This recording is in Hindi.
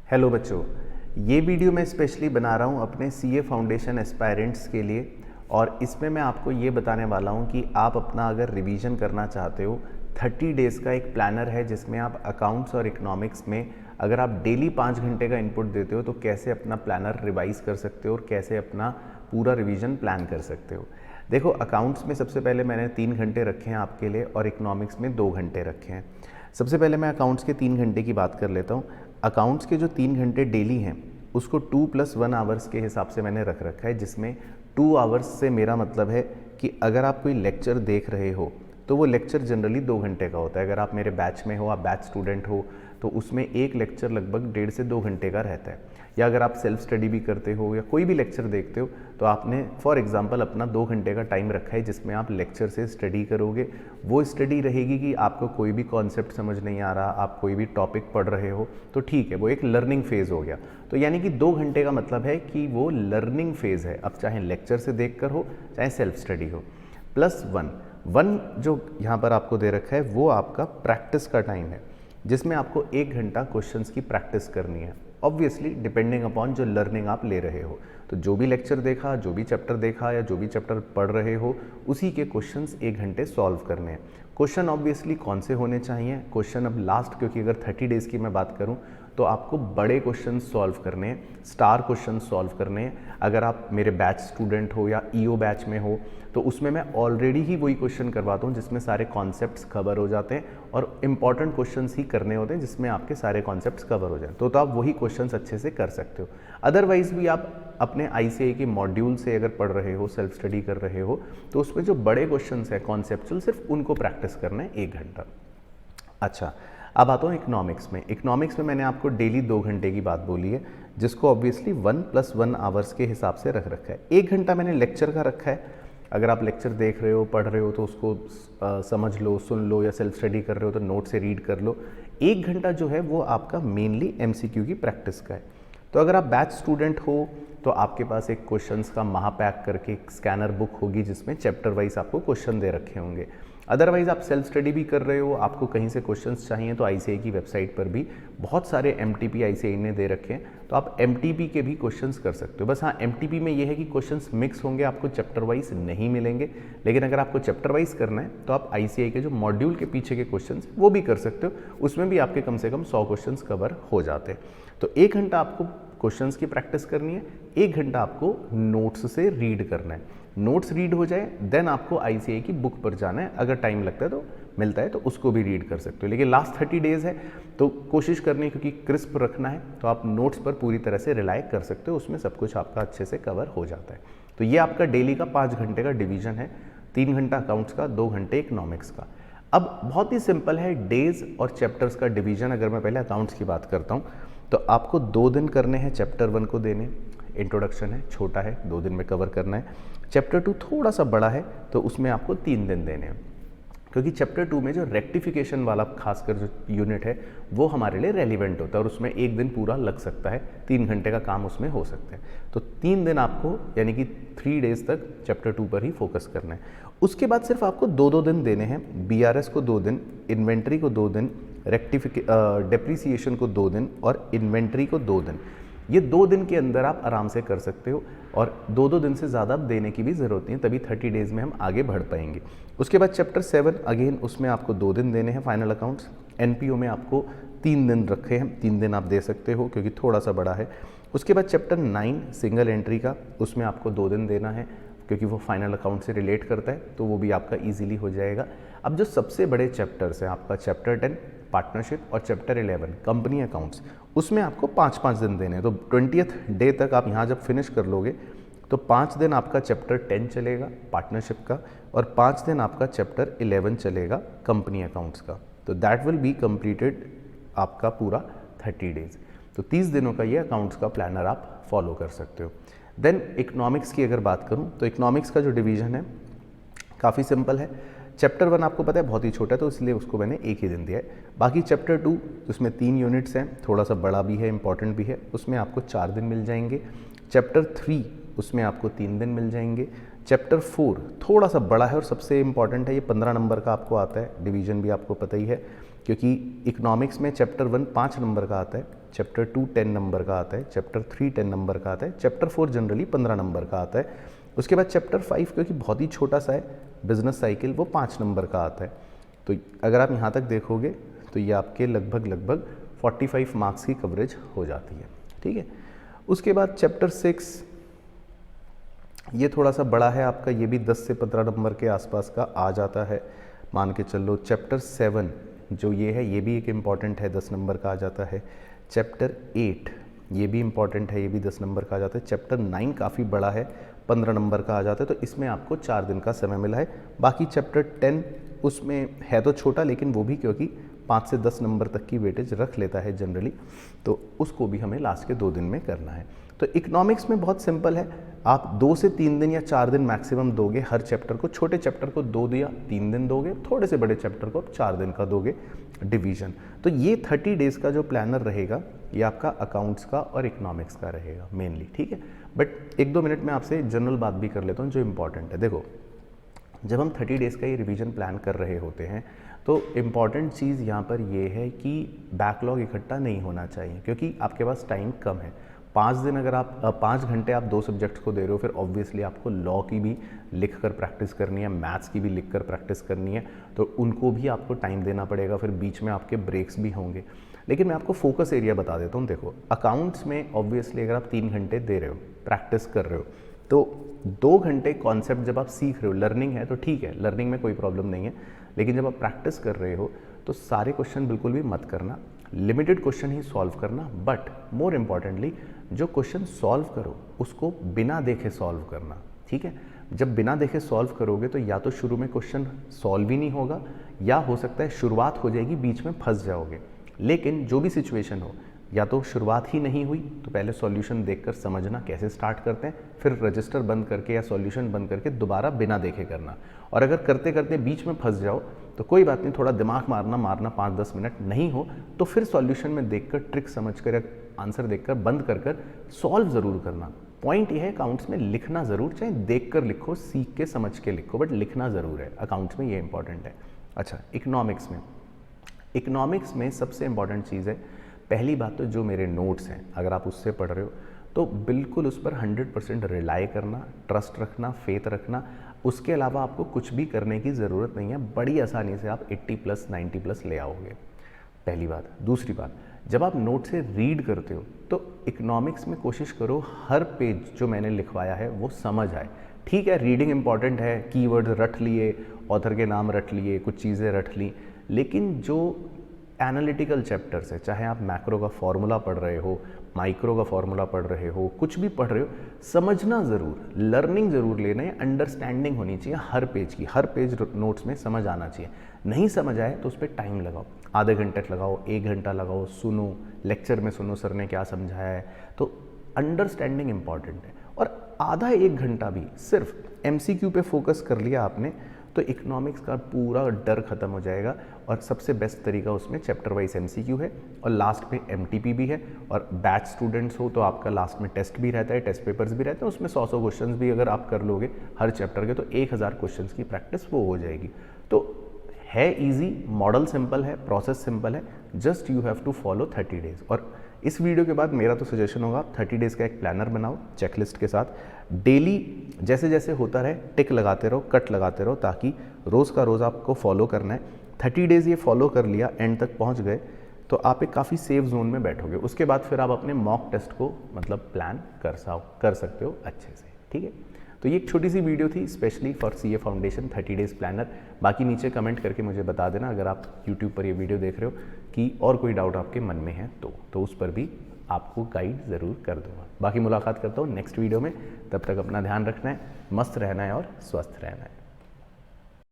हेलो बच्चों, ये वीडियो मैं स्पेशली बना रहा हूँ अपने सीए फाउंडेशन एस्पायरेंट्स के लिए। और इसमें मैं आपको ये बताने वाला हूँ कि आप अपना अगर रिवीजन करना चाहते हो 30 डेज़ का एक प्लानर है जिसमें आप अकाउंट्स और इकोनॉमिक्स में अगर आप डेली 5 घंटे का इनपुट देते हो तो कैसे अपना प्लानर रिवाइज कर सकते हो और कैसे अपना पूरा रिवीजन प्लान कर सकते हो। देखो, अकाउंट्स में सबसे पहले मैंने 3 घंटे रखे हैं आपके लिए और इकोनॉमिक्स में 2 घंटे रखे हैं। सबसे पहले मैं अकाउंट्स के 3 घंटे की बात कर लेता हूँ। अकाउंट्स के जो 3 घंटे डेली हैं उसको 2+1 आवर्स के हिसाब से मैंने रख रखा है, जिसमें 2 आवर्स से मेरा मतलब है कि अगर आप कोई लेक्चर देख रहे हो तो वो लेक्चर जनरली 2 घंटे का होता है। अगर आप मेरे बैच में हो, आप बैच स्टूडेंट हो, तो उसमें एक लेक्चर लगभग 1.5 से 2 घंटे का रहता है। या अगर आप सेल्फ स्टडी भी करते हो या कोई भी लेक्चर देखते हो तो आपने फॉर एग्जांपल अपना 2 घंटे का टाइम रखा है जिसमें आप लेक्चर से स्टडी करोगे। वो स्टडी रहेगी कि आपको कोई भी कॉन्सेप्ट समझ नहीं आ रहा, आप कोई भी टॉपिक पढ़ रहे हो तो ठीक है, वो एक लर्निंग फेज़ हो गया। तो यानी कि 2 घंटे का मतलब है कि वो लर्निंग फेज़ है, अब चाहे लेक्चर से देख कर हो चाहे सेल्फ स्टडी हो। +1 जो यहाँ पर आपको दे रखा है वो आपका प्रैक्टिस का टाइम है, जिसमें आपको 1 घंटा क्वेश्चंस की प्रैक्टिस करनी है। ऑब्वियसली डिपेंडिंग अपॉन जो लर्निंग आप ले रहे हो, तो जो भी लेक्चर देखा, जो भी चैप्टर देखा या जो भी चैप्टर पढ़ रहे हो उसी के क्वेश्चंस 1 घंटे सॉल्व करने हैं। क्वेश्चन ऑब्वियसली कौन से होने चाहिए, क्वेश्चन अब लास्ट, क्योंकि अगर 30 डेज़ की मैं बात करूं तो आपको बड़े क्वेश्चन सॉल्व करने हैं, स्टार क्वेश्चन सॉल्व करने हैं। अगर आप मेरे बैच स्टूडेंट हो या ईओ बैच में हो तो उसमें मैं ऑलरेडी ही वही क्वेश्चन करवाता हूँ जिसमें सारे कॉन्सेप्ट्स कवर हो जाते हैं और इंपॉर्टेंट क्वेश्चंस ही करने होते हैं जिसमें आपके सारे कॉन्सेप्ट्स कवर हो जाए, तो आप वही क्वेश्चंस अच्छे से कर सकते हो। अदरवाइज भी आप अपने आईसीएआई के मॉड्यूल से अगर पढ़ रहे हो, सेल्फ स्टडी कर रहे हो, तो उसमें जो बड़े क्वेश्चंस हैं कॉन्सेप्चुअल, सिर्फ उनको प्रैक्टिस करना है 1 घंटा। अच्छा, अब आता हूँ इकोनॉमिक्स में। इकोनॉमिक्स में मैंने आपको डेली 2 घंटे की बात बोली है, जिसको ऑब्वियसली 1+1 आवर्स के हिसाब से रख रखा है। 1 घंटा मैंने लेक्चर का रखा है। अगर आप लेक्चर देख रहे हो, पढ़ रहे हो तो उसको समझ लो, सुन लो, या सेल्फ स्टडी कर रहे हो तो नोट से रीड कर लो। 1 घंटा जो है वो आपका मेनली एमसीक्यू की प्रैक्टिस का है। तो अगर आप बैच स्टूडेंट हो तो आपके पास एक क्वेश्चंस का महापैक करके एक स्कैनर बुक होगी जिसमें चैप्टर वाइज आपको क्वेश्चन दे रखे होंगे। अदरवाइज आप सेल्फ स्टडी भी कर रहे हो, आपको कहीं से क्वेश्चंस चाहिए तो आईसीएआई की वेबसाइट पर भी बहुत सारे एमटीपी आईसीएआई ने दे रखे हैं, तो आप एमटीपी के भी क्वेश्चंस कर सकते हो। बस हाँ, एमटीपी में ये है कि क्वेश्चंस मिक्स होंगे, आपको चैप्टर वाइज नहीं मिलेंगे। लेकिन अगर आपको चैप्टर वाइज करना है तो आप आईसीएआई के जो मॉड्यूल के पीछे के क्वेश्चंस वो भी कर सकते हो, उसमें भी आपके कम से कम 100 क्वेश्चंस कवर हो जाते हैं। तो 1 घंटा आपको क्वेश्चंस की प्रैक्टिस करनी है, 1 घंटा आपको नोट्स से रीड करना है। नोट्स रीड हो जाए देन आपको आईसीएआई की बुक पर जाना है। अगर टाइम लगता है तो मिलता है तो उसको भी रीड कर सकते हो। लेकिन लास्ट 30 डेज़ है तो कोशिश करनी है, क्योंकि क्रिस्प रखना है, तो आप नोट्स पर पूरी तरह से रिलाई कर सकते हो, उसमें सब कुछ आपका अच्छे से कवर हो जाता है। तो ये आपका डेली का 5 घंटे का डिवीजन है, 3 घंटा अकाउंट्स का, 2 घंटे इकोनॉमिक्स का। अब बहुत ही सिंपल है डेज और चैप्टर्स का डिवीजन। अगर मैं पहले अकाउंट्स की बात करता हूँ तो आपको 2 दिन करने हैं चैप्टर 1 को देने। इंट्रोडक्शन है, छोटा है, 2 दिन में कवर करना है। चैप्टर 2 थोड़ा सा बड़ा है तो उसमें आपको 3 दिन देने हैं, क्योंकि चैप्टर 2 में जो रेक्टिफिकेशन वाला खासकर जो यूनिट है वो हमारे लिए रेलिवेंट होता है और उसमें 1 दिन पूरा लग सकता है, 3 घंटे का काम उसमें हो सकता है। तो 3 दिन आपको, यानी कि 3 डेज तक चैप्टर 2 पर ही फोकस करना है। उसके बाद सिर्फ आपको 2-2 दिन देने हैं। बीआरएस को 2 दिन, इन्वेंट्री को 2 दिन, डेप्रीसिएशन को 2 दिन और इन्वेंट्री को 2 दिन। ये 2 दिन के अंदर आप आराम से कर सकते हो और 2-2 दिन से ज़्यादा देने की भी ज़रूरत नहीं है, तभी 30 डेज़ में हम आगे बढ़ पाएंगे। उसके बाद चैप्टर 7 अगेन, उसमें आपको 2 दिन देने हैं फाइनल अकाउंट्स। एनपीओ में आपको 3 दिन रखे हैं, 3 दिन आप दे सकते हो क्योंकि थोड़ा सा बड़ा है। उसके बाद चैप्टर 9 सिंगल एंट्री का, उसमें आपको 2 दिन देना है क्योंकि वो फाइनल अकाउंट से रिलेट करता है, तो वो भी आपका ईजिली हो जाएगा। अब जो सबसे बड़े चैप्टर्स हैं, आपका चैप्टर 10 पार्टनरशिप और चैप्टर 11 कंपनी अकाउंट्स, उसमें आपको 5-5 दिन देने हैं। तो 20th डे तक आप यहाँ जब फिनिश कर लोगे तो 5 दिन आपका चैप्टर 10 चलेगा पार्टनरशिप का और 5 दिन आपका चैप्टर 11 चलेगा कंपनी अकाउंट्स का। तो दैट विल बी कंप्लीटेड आपका पूरा 30 डेज। तो 30 दिनों का ये अकाउंट्स का प्लानर आप फॉलो कर सकते हो। देन इकोनॉमिक्स की अगर बात करूँ तो इकोनॉमिक्स का जो डिवीज़न है काफ़ी सिंपल है। चैप्टर 1 आपको पता है बहुत ही छोटा है, तो इसलिए उसको मैंने 1 ही दिन दिया है। बाकी चैप्टर 2 उसमें 3 यूनिट्स हैं, थोड़ा सा बड़ा भी है, इंपॉर्टेंट भी है, उसमें आपको 4 दिन मिल जाएंगे। चैप्टर 3 उसमें आपको 3 दिन मिल जाएंगे। चैप्टर 4 थोड़ा सा बड़ा है और सबसे इंपॉर्टेंट है, ये 15 नंबर का आपको आता है। डिवीज़न भी आपको पता ही है, क्योंकि इकोनॉमिक्स में चैप्टर 1 5 नंबर का आता है, चैप्टर 2 10 नंबर का आता है, चैप्टर 3 10 नंबर का आता है, चैप्टर 4 जनरली 15 नंबर का आता है। उसके बाद चैप्टर 5 क्योंकि बहुत ही छोटा सा है, बिजनेस साइकिल, वो 5 नंबर का आता है। तो अगर आप यहाँ तक देखोगे तो ये आपके लगभग 45 मार्क्स की कवरेज हो जाती है, ठीक है। उसके बाद चैप्टर 6 ये थोड़ा सा बड़ा है आपका, ये भी 10 से 15 नंबर के आसपास का आ जाता है, मान के चलो। चैप्टर 7 जो ये है, ये भी एक इम्पॉर्टेंट है, 10 नंबर का आ जाता है। चैप्टर 8 ये भी इम्पॉर्टेंट है, ये भी 10 नंबर का आ जाता है। चैप्टर 9 काफ़ी बड़ा है, 15 नंबर का आ जाता है, तो इसमें आपको 4 दिन का समय मिला है। बाकी चैप्टर 10 उसमें है तो छोटा, लेकिन वो भी क्योंकि 5 से 10 नंबर तक की वेटेज रख लेता है जनरली, तो उसको भी हमें लास्ट के 2 दिन में करना है। तो इकोनॉमिक्स में बहुत सिंपल है, आप 2 से 3 दिन या 4 दिन मैक्सिमम दोगे हर चैप्टर को। छोटे चैप्टर को 2 या 3 दिन दोगे, थोड़े से बड़े चैप्टर को 4 दिन का दोगे डिवीजन। तो ये 30 डेज़ का जो प्लानर रहेगा ये आपका अकाउंट्स का और इकोनॉमिक्स का रहेगा मेनली, ठीक है। बट 1-2 मिनट में आपसे जनरल बात भी कर लेता हूँ जो इम्पॉर्टेंट है। देखो, जब हम 30 डेज़ का ये रिवीजन प्लान कर रहे होते हैं तो इम्पॉर्टेंट चीज़ यहाँ पर ये है कि बैकलॉग इकट्ठा नहीं होना चाहिए, क्योंकि आपके पास टाइम कम है। 5 दिन अगर आप 5 घंटे आप 2 सब्जेक्ट्स को दे रहे हो, फिर ऑब्वियसली आपको लॉ की भी लिख कर प्रैक्टिस करनी है, मैथ्स की भी लिख कर प्रैक्टिस करनी है, तो उनको भी आपको टाइम देना पड़ेगा, फिर बीच में आपके ब्रेक्स भी होंगे। लेकिन मैं आपको फोकस एरिया बता देता हूँ। देखो, अकाउंट्स में ऑब्वियसली अगर आप 3 घंटे दे रहे हो, प्रैक्टिस कर रहे हो, तो 2 घंटे कॉन्सेप्ट जब आप सीख रहे हो, लर्निंग है तो ठीक है, लर्निंग में कोई प्रॉब्लम नहीं है। लेकिन जब आप प्रैक्टिस कर रहे हो तो सारे क्वेश्चन बिल्कुल भी मत करना, लिमिटेड क्वेश्चन ही सॉल्व करना। बट मोर इम्पॉर्टेंटली, जो क्वेश्चन सॉल्व करो उसको बिना देखे सॉल्व करना, ठीक है। जब बिना देखे सॉल्व करोगे तो या तो शुरू में क्वेश्चन सॉल्व ही नहीं होगा, या हो सकता है शुरुआत हो जाएगी, बीच में फंस जाओगे। लेकिन जो भी सिचुएशन हो, या तो शुरुआत ही नहीं हुई तो पहले सॉल्यूशन देखकर समझना कैसे स्टार्ट करते हैं, फिर रजिस्टर बंद करके या सॉल्यूशन बंद करके दोबारा बिना देखे करना। और अगर करते करते बीच में फंस जाओ तो कोई बात नहीं, थोड़ा दिमाग मारना 5-10 मिनट नहीं हो तो फिर सॉल्यूशन में देखकर, ट्रिक समझकर या आंसर देखकर बंद कर सॉल्व ज़रूर करना। पॉइंट ये है, अकाउंट्स में लिखना ज़रूर, चाहे देख कर लिखो, सीख के समझ के लिखो, बट लिखना ज़रूर है अकाउंट्स में, ये इंपॉर्टेंट है। अच्छा, इकोनॉमिक्स में सबसे इंपॉर्टेंट चीज़ है, पहली बात तो जो मेरे नोट्स हैं, अगर आप उससे पढ़ रहे हो तो बिल्कुल उस पर 100% रिलाई करना, ट्रस्ट रखना, फेथ रखना। उसके अलावा आपको कुछ भी करने की ज़रूरत नहीं है, बड़ी आसानी से आप 80+ 90+ ले आओगे, पहली बात। दूसरी बात, जब आप नोट से रीड करते हो तो इकोनॉमिक्स में कोशिश करो हर पेज जो मैंने लिखवाया है वो समझ आए। ठीक है, रीडिंग इंपॉर्टेंट है, कीवर्ड रट लिए, ऑथर के नाम रट लिए, कुछ चीज़ें रट ली, लेकिन जो एनालिटिकल चैप्टर्स है, चाहे आप मैक्रो का फॉर्मूला पढ़ रहे हो, माइक्रो का फॉर्मूला पढ़ रहे हो, कुछ भी पढ़ रहे हो, समझना ज़रूर, लर्निंग ज़रूर लेना है, अंडरस्टैंडिंग होनी चाहिए हर पेज की, हर पेज नोट्स में समझ आना चाहिए। नहीं समझ आए तो उस पर टाइम लगाओ, आधे घंटे लगाओ, 1 घंटा लगाओ, सुनो, लेक्चर में सुनो सर ने क्या समझाया है, तो अंडरस्टैंडिंग इंपॉर्टेंट है। और आधा 1 घंटा भी सिर्फ MCQ पे फोकस कर लिया आपने तो इकोनॉमिक्स का पूरा डर खत्म हो जाएगा। और सबसे बेस्ट तरीका उसमें चैप्टर वाइज MCQ है और लास्ट पे MTP भी है। और बैच स्टूडेंट्स हो तो आपका लास्ट में टेस्ट भी रहता है, टेस्ट पेपर्स भी रहते हैं, उसमें 100 क्वेश्चन भी अगर आप कर लोगे हर चैप्टर के तो 1000 क्वेश्चन की प्रैक्टिस वो हो जाएगी। तो है ईजी, मॉडल सिंपल है, प्रोसेस सिंपल है, just you have to follow 30 days. और इस वीडियो के बाद मेरा तो सजेशन होगा, 30 डेज़ का एक प्लानर बनाओ चेकलिस्ट के साथ, डेली जैसे जैसे होता रहे टिक लगाते रहो, कट लगाते रहो, ताकि रोज़ का रोज़ आपको फॉलो करना है। 30 डेज़ ये फॉलो कर लिया, एंड तक पहुंच गए तो आप एक काफ़ी सेफ जोन में बैठोगे। उसके बाद फिर आप अपने मॉक टेस्ट को मतलब प्लान कर सकते हो अच्छे से, ठीक है। तो ये एक छोटी सी वीडियो थी specially for CA foundation 30 days planner. बाकी नीचे कमेंट करके मुझे बता देना अगर आप YouTube पर ये वीडियो देख रहे हो कि और कोई डाउट आपके मन में है तो उस पर भी आपको गाइड ज़रूर कर दूंगा। बाकी मुलाकात करता हूँ नेक्स्ट वीडियो में, तब तक अपना ध्यान रखना है, मस्त रहना है और स्वस्थ रहना है।